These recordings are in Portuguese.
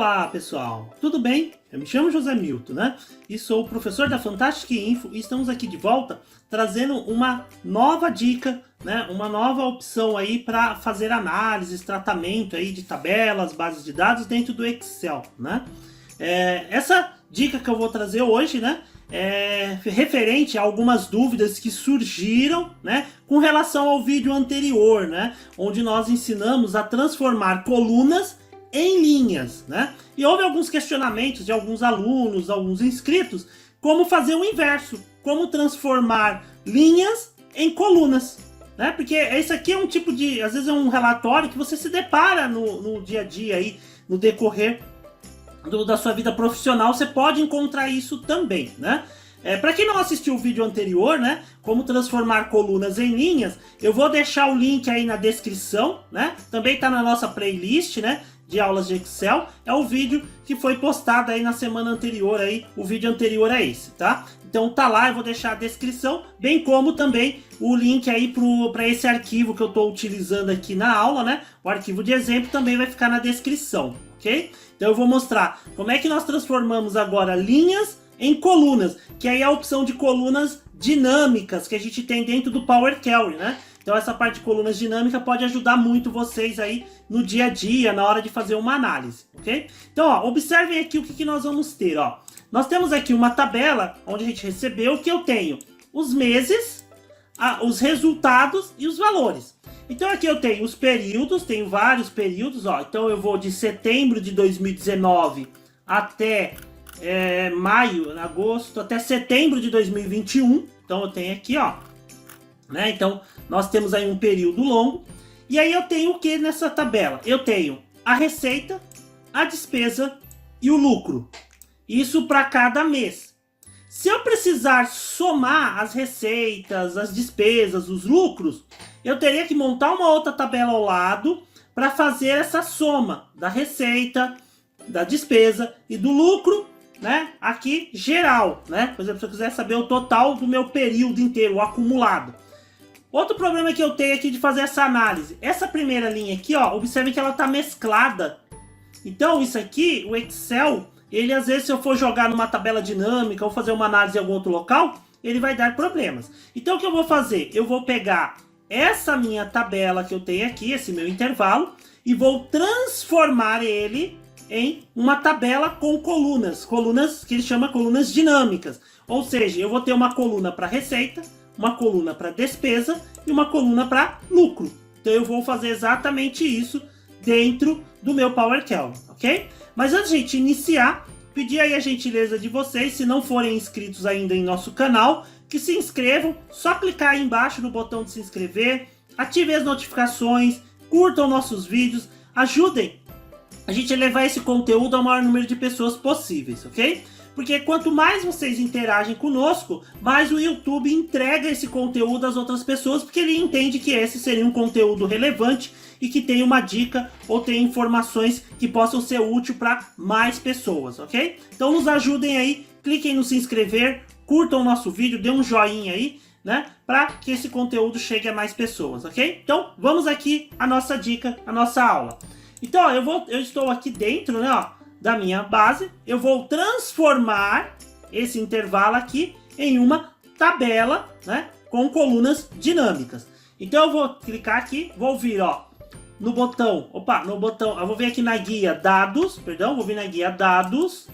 Olá pessoal, tudo bem? Eu me chamo José Milton, né? E sou professor da Fantastic Info e estamos aqui de volta trazendo uma nova dica, né? Uma nova opção aí para fazer análises, tratamento aí de tabelas, bases de dados dentro do Excel, né? Essa dica que eu vou trazer hoje, né? É referente a algumas dúvidas que surgiram, né, com relação ao vídeo anterior, né, onde nós ensinamos a transformar colunas em linhas, né? E houve alguns questionamentos de alguns alunos, alguns inscritos, como fazer o inverso, como transformar linhas em colunas, né? Porque esse aqui é um tipo de, às vezes é um relatório que você se depara no dia a dia aí, no decorrer da sua vida profissional, você pode encontrar isso também, né? Para quem não assistiu o vídeo anterior, né, como transformar colunas em linhas, eu vou deixar o link aí na descrição, né? Também está na nossa playlist, né, de aulas de Excel. É o vídeo que foi postado aí na semana anterior, aí, o vídeo anterior a esse, tá? Então tá lá, eu vou deixar a descrição, bem como também o link aí para esse arquivo que eu estou utilizando aqui na aula, né? O arquivo de exemplo também vai ficar na descrição, ok? Então eu vou mostrar como é que nós transformamos agora linhas em colunas, que aí é a opção de colunas dinâmicas que a gente tem dentro do Power Query, né? Então essa parte de colunas dinâmicas pode ajudar muito vocês aí no dia a dia, na hora de fazer uma análise, ok? Então, ó, observem aqui o que nós vamos ter, ó. Nós temos aqui uma tabela onde a gente recebeu que eu tenho os meses, os resultados e os valores. Então aqui eu tenho os períodos, tenho vários períodos, ó. Então eu vou de setembro de 2019 até maio, agosto, até setembro de 2021. Então eu tenho aqui, ó, né? Então nós temos aí um período longo. E aí eu tenho o que nessa tabela? Eu tenho a receita, a despesa e o lucro. Isso para cada mês. Se eu precisar somar as receitas, as despesas, os lucros, eu teria que montar uma outra tabela ao lado para fazer essa soma da receita, da despesa e do lucro, né? Aqui geral, né? Por exemplo, se eu quiser saber o total do meu período inteiro, o acumulado. Outro problema que eu tenho aqui de fazer essa análise, essa primeira linha aqui, ó, observe que ela está mesclada. Então isso aqui, o Excel, ele às vezes se eu for jogar numa tabela dinâmica ou fazer uma análise em algum outro local, ele vai dar problemas. Então o que eu vou fazer? Eu vou pegar essa minha tabela que eu tenho aqui, esse meu intervalo, e vou transformar ele em uma tabela com colunas. Colunas que ele chama colunas dinâmicas. Ou seja, eu vou ter uma coluna para receita, uma coluna para despesa e uma coluna para lucro. Então eu vou fazer exatamente isso dentro do meu Power Query, ok? Mas antes de a gente iniciar, pedir aí a gentileza de vocês, se não forem inscritos ainda em nosso canal, que se inscrevam, só clicar aí embaixo no botão de se inscrever, ativem as notificações, curtam nossos vídeos, ajudem a gente a levar esse conteúdo ao maior número de pessoas possíveis, ok? Porque quanto mais vocês interagem conosco, mais o YouTube entrega esse conteúdo às outras pessoas, porque ele entende que esse seria um conteúdo relevante e que tem uma dica ou tem informações que possam ser úteis para mais pessoas, ok? Então nos ajudem aí, cliquem no se inscrever, curtam o nosso vídeo, dê um joinha aí, né? Para que esse conteúdo chegue a mais pessoas, ok? Então vamos aqui à nossa dica, à nossa aula. Então ó, eu estou aqui dentro, né, ó, da minha base, eu vou transformar esse intervalo aqui em uma tabela, né, com colunas dinâmicas. Então eu vou clicar aqui, vou vir, ó, no botão, eu vou vir aqui na guia dados, perdão, vou vir na guia dados,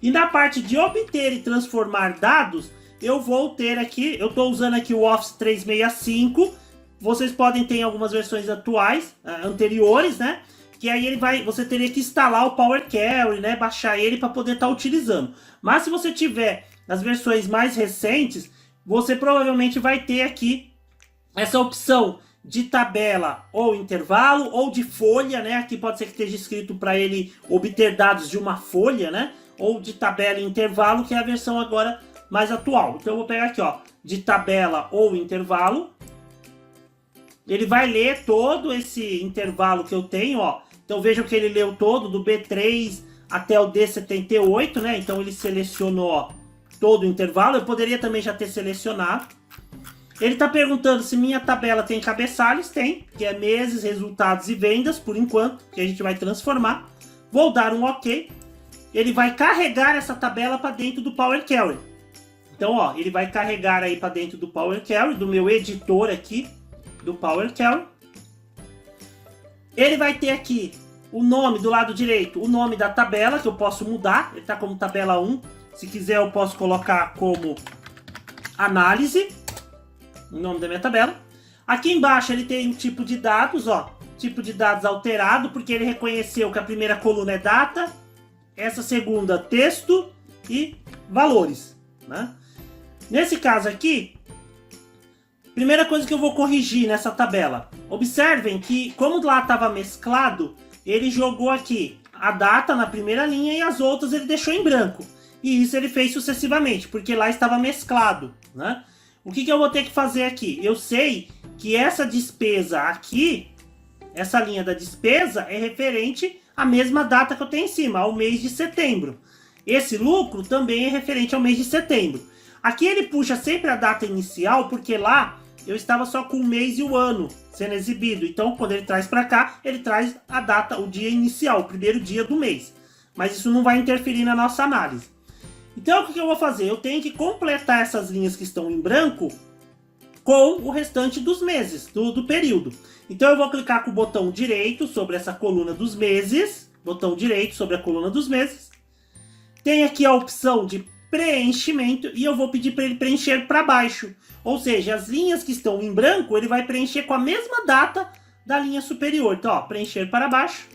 e na parte de obter e transformar dados, eu vou ter aqui, eu estou usando aqui o Office 365, vocês podem ter algumas versões atuais, anteriores, né, que aí você teria que instalar o Power Query, né, baixar ele para poder estar utilizando. Mas se você tiver as versões mais recentes, você provavelmente vai ter aqui essa opção de tabela ou intervalo ou de folha, né? Aqui pode ser que esteja escrito para ele obter dados de uma folha, né? Ou de tabela e intervalo, que é a versão agora mais atual. Então eu vou pegar aqui, ó, de tabela ou intervalo. Ele vai ler todo esse intervalo que eu tenho, ó. Então vejam que ele leu todo, do B3 até o D78, né? Então ele selecionou, ó, todo o intervalo. Eu poderia também já ter selecionado. Ele está perguntando se minha tabela tem cabeçalhos. Tem, que é meses, resultados e vendas, por enquanto, que a gente vai transformar. Vou dar um OK. Ele vai carregar essa tabela para dentro do Power Query. Então, ó, ele vai carregar aí para dentro do Power Query, do meu editor aqui, do Power Query. Ele vai ter aqui o nome do lado direito, o nome da tabela, que eu posso mudar. Ele está como tabela 1. Se quiser, eu posso colocar como análise, o nome da minha tabela. Aqui embaixo ele tem o tipo de dados, ó. Tipo de dados alterado, porque ele reconheceu que a primeira coluna é data, essa segunda texto e valores, né? Nesse caso aqui, primeira coisa que eu vou corrigir nessa tabela. Observem que, como lá estava mesclado, ele jogou aqui a data na primeira linha e as outras ele deixou em branco. E isso ele fez sucessivamente, porque lá estava mesclado, né? O que eu vou ter que fazer aqui? Eu sei que essa despesa aqui, essa linha da despesa, é referente à mesma data que eu tenho em cima, ao mês de setembro. Esse lucro também é referente ao mês de setembro. Aqui ele puxa sempre a data inicial, porque lá eu estava só com o mês e o ano sendo exibido. Então, quando ele traz para cá, ele traz a data, o dia inicial, o primeiro dia do mês. Mas isso não vai interferir na nossa análise. Então, o que eu vou fazer? Eu tenho que completar essas linhas que estão em branco com o restante dos meses, do período. Então, eu vou clicar com o botão direito sobre essa coluna dos meses. Botão direito sobre a coluna dos meses. Tem aqui a opção de preenchimento e eu vou pedir para ele preencher para baixo. Ou seja, as linhas que estão em branco, ele vai preencher com a mesma data da linha superior. Então, ó, preencher para baixo.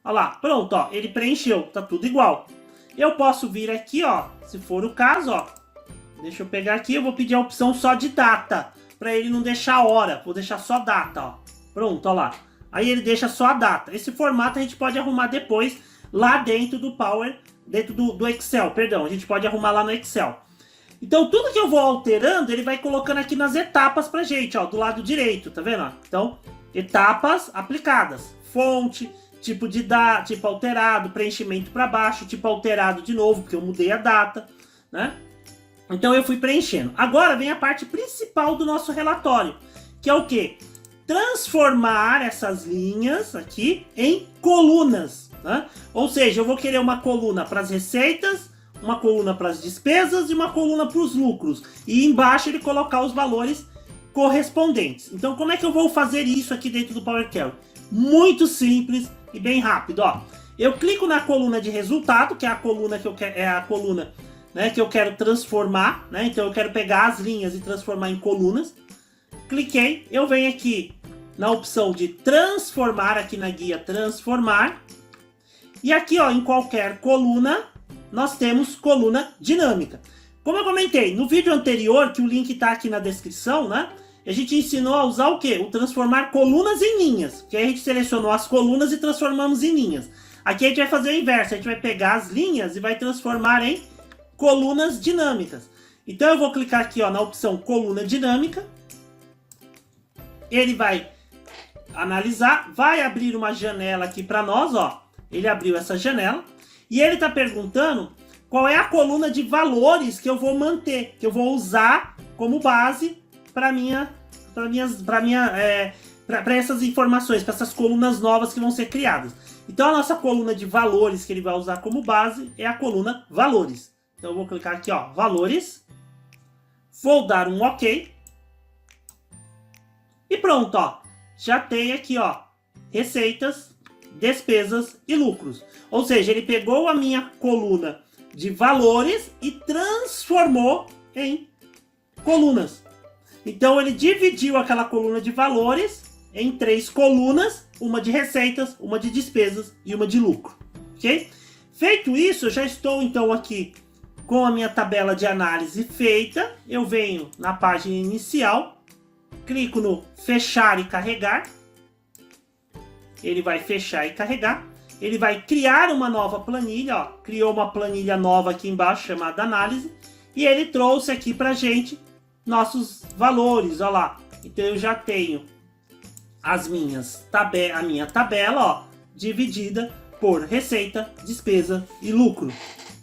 Olha lá, pronto, ó, ele preencheu, tá tudo igual. Eu posso vir aqui, ó, se for o caso, ó. Deixa eu pegar aqui, eu vou pedir a opção só de data, para ele não deixar hora, vou deixar só data, ó. Pronto, ó lá. Aí ele deixa só a data. Esse formato a gente pode arrumar depois lá dentro do Power, dentro do Excel, perdão, a gente pode arrumar lá no Excel. Então tudo que eu vou alterando, ele vai colocando aqui nas etapas pra gente, ó, do lado direito, tá vendo? Então, etapas aplicadas, fonte, tipo de data, tipo alterado, preenchimento para baixo, tipo alterado de novo, porque eu mudei a data, né? Então eu fui preenchendo. Agora vem a parte principal do nosso relatório, que é o quê? Transformar essas linhas aqui em colunas, né? Ou seja, eu vou querer uma coluna para as receitas, uma coluna para as despesas e uma coluna para os lucros. E embaixo ele colocar os valores correspondentes. Então como é que eu vou fazer isso aqui dentro do Power Query? Muito simples e bem rápido, ó. Eu clico na coluna de resultado, que é a coluna que eu quero, né, que eu quero transformar, né? Então eu quero pegar as linhas e transformar em colunas. Cliquei, eu venho aqui na opção de transformar, aqui na guia transformar. E aqui, ó, em qualquer coluna, nós temos coluna dinâmica. Como eu comentei no vídeo anterior, que o link tá aqui na descrição, né? A gente ensinou a usar o quê? O transformar colunas em linhas. Que aí a gente selecionou as colunas e transformamos em linhas. Aqui a gente vai fazer o inverso. A gente vai pegar as linhas e vai transformar em colunas dinâmicas. Então eu vou clicar aqui, ó, na opção coluna dinâmica. Ele vai analisar, vai abrir uma janela aqui para nós, ó. Ele abriu essa janela. E ele está perguntando qual é a coluna de valores que eu vou manter, que eu vou usar como base para essas informações, para essas colunas novas que vão ser criadas. Então a nossa coluna de valores que ele vai usar como base é a coluna valores. Então eu vou clicar aqui, ó, valores, vou dar um OK e pronto, ó, já tem aqui, ó, receitas, despesas e lucros. Ou seja, ele pegou a minha coluna de valores e transformou em colunas. Então ele dividiu aquela coluna de valores em 3 colunas, uma de receitas, uma de despesas e uma de lucro, ok? Feito isso, eu já estou então aqui com a minha tabela de análise feita. Eu venho na página inicial, clico no fechar e carregar. Ele vai fechar e carregar. Ele vai criar uma nova planilha, ó. Criou uma planilha nova aqui embaixo chamada análise. E ele trouxe aqui pra gente nossos valores, ó lá. Então eu já tenho a minha tabela, ó, dividida por receita, despesa e lucro,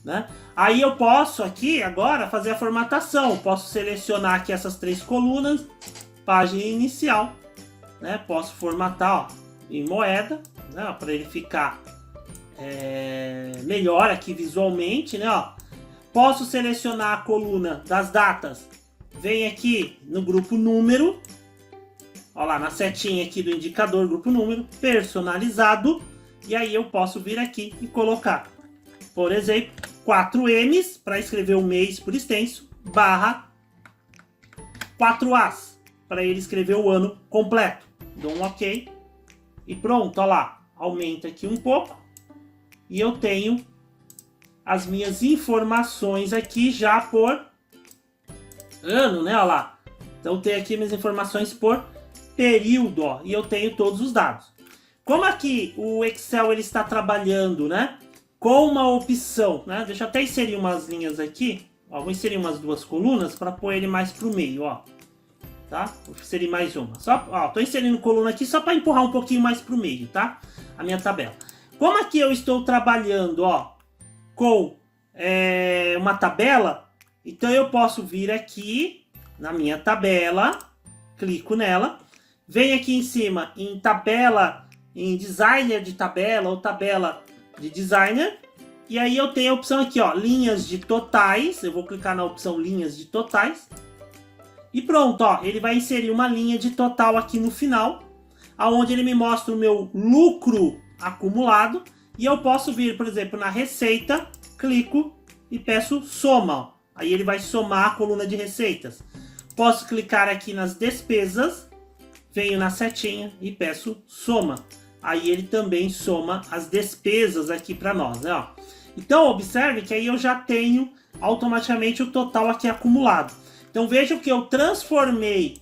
né? Aí eu posso aqui agora fazer a formatação. Posso selecionar aqui essas 3 colunas, página inicial, né? Posso formatar, ó, em moeda, né, para ele ficar melhor aqui visualmente, né? Ó, posso selecionar a coluna das datas. Vem aqui no grupo número. Ó lá, na setinha aqui do indicador, grupo número, personalizado. E aí eu posso vir aqui e colocar, por exemplo, 4Ms para escrever o mês por extenso, barra 4As para ele escrever o ano completo. Dou um OK e pronto, ó lá. Aumenta aqui um pouco e eu tenho as minhas informações aqui já por ano, né? Ó lá. Então tem aqui minhas informações por período, ó, e eu tenho todos os dados. Como aqui o Excel ele está trabalhando, né, com uma opção, né? Deixa eu até inserir umas linhas aqui, ó, vou inserir umas 2 colunas para pôr ele mais para o meio, ó. Tá? Vou inserir mais uma. Só, ó, tô inserindo coluna aqui só para empurrar um pouquinho mais para o meio, tá? A minha tabela. Como aqui eu estou trabalhando, ó, com uma tabela, então eu posso vir aqui na minha tabela, clico nela, venho aqui em cima em tabela, em designer de tabela ou tabela de designer, e aí eu tenho a opção aqui, ó, linhas de totais. Eu vou clicar na opção linhas de totais e pronto, ó, ele vai inserir uma linha de total aqui no final, aonde ele me mostra o meu lucro acumulado, e eu posso vir, por exemplo, na receita, clico e peço soma, ó. Aí ele vai somar a coluna de receitas. Posso clicar aqui nas despesas, venho na setinha e peço soma. Aí ele também soma as despesas aqui para nós, né? Ó. Então observe que aí eu já tenho automaticamente o total aqui acumulado. Então veja que eu transformei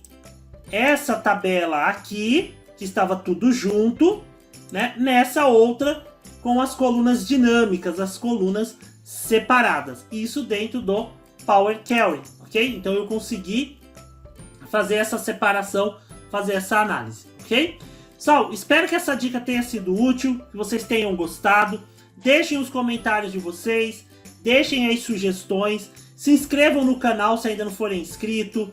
essa tabela aqui, que estava tudo junto, né, nessa outra com as colunas dinâmicas, as colunas separadas. Isso dentro do Power Query, ok? Então eu consegui fazer essa separação, fazer essa análise, ok? Pessoal, espero que essa dica tenha sido útil, que vocês tenham gostado. Deixem os comentários de vocês, deixem aí sugestões, se inscrevam no canal se ainda não forem inscritos,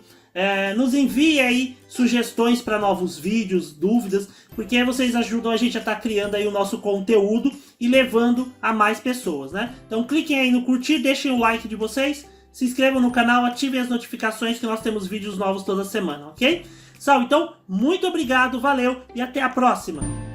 nos enviem aí sugestões para novos vídeos, dúvidas, porque aí vocês ajudam a gente a estar criando aí o nosso conteúdo e levando a mais pessoas, né? Então cliquem aí no curtir, deixem o like de vocês, se inscrevam no canal, ativem as notificações que nós temos vídeos novos toda semana, ok? Pessoal, então, muito obrigado, valeu e até a próxima!